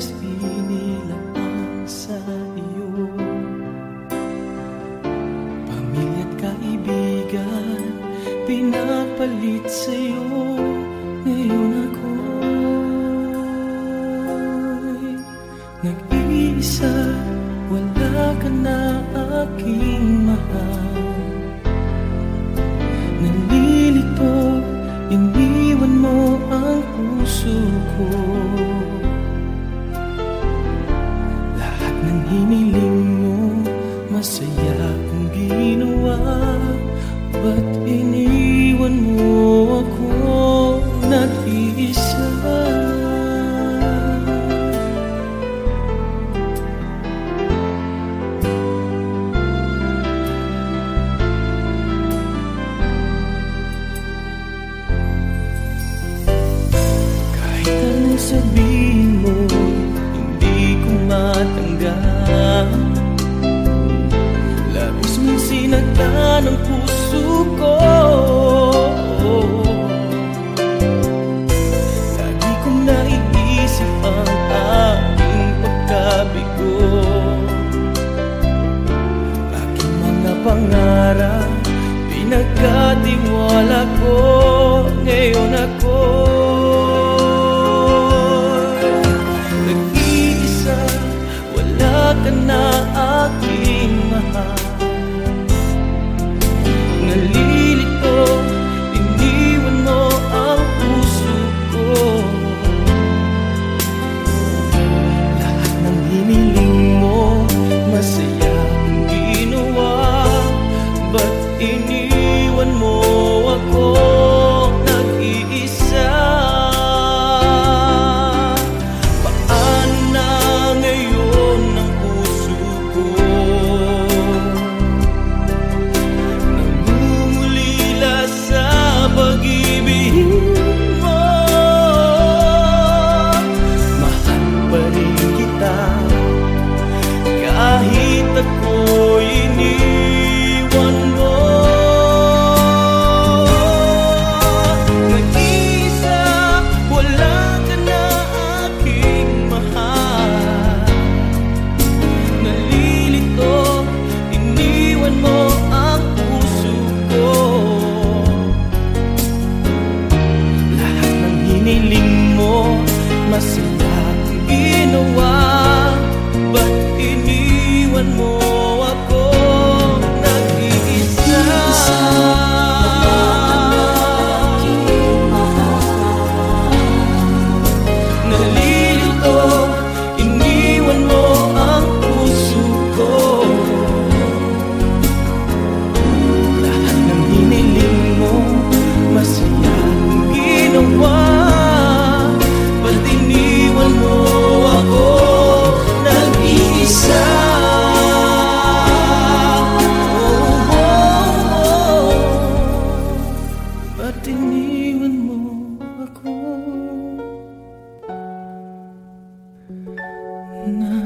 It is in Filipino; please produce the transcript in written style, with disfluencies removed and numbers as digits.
mas inilaan sa iyo. Pamilya't kaibigan pinapalit sa'yo. Ngayon ako'y nag-iisa, wala ka na aking mahal. Nalilito, iniwan mo ang puso ko. Lahat ng hiniling mo, masaya kong ginawa. Ba't iniwan mo ako nag-iisa? Sabihin mo, hindi ko matanggap. Labis mong sinagtan ang puso ko. Lagi kong naiisip ang aking pagkabigo. Aking mga pangarap pinagkatiwala ko. Ngayon ako ka na aking mahal. Nalilito, iniwan mo ang puso ko. Lahat ng hiniling mo, masaya ang ginawa. Ba't iniwan mo ako nag-iisa? Paano na ngayon ang pag-ibig mo? Mahal pa rin kita kahit ako'y iniwan mo. Nag-iisa, wala ka na aking mahal. Nalilito, iniwan mo ang puso ko. Hiniling mo, masaya ang ginawa. Ba't iniwan mo ako nag-iisa? Nalilito, iniwan mo ang puso ko. Lahat ng hiniling mo, masaya ang ginawa. Ba't iniwan mo ako na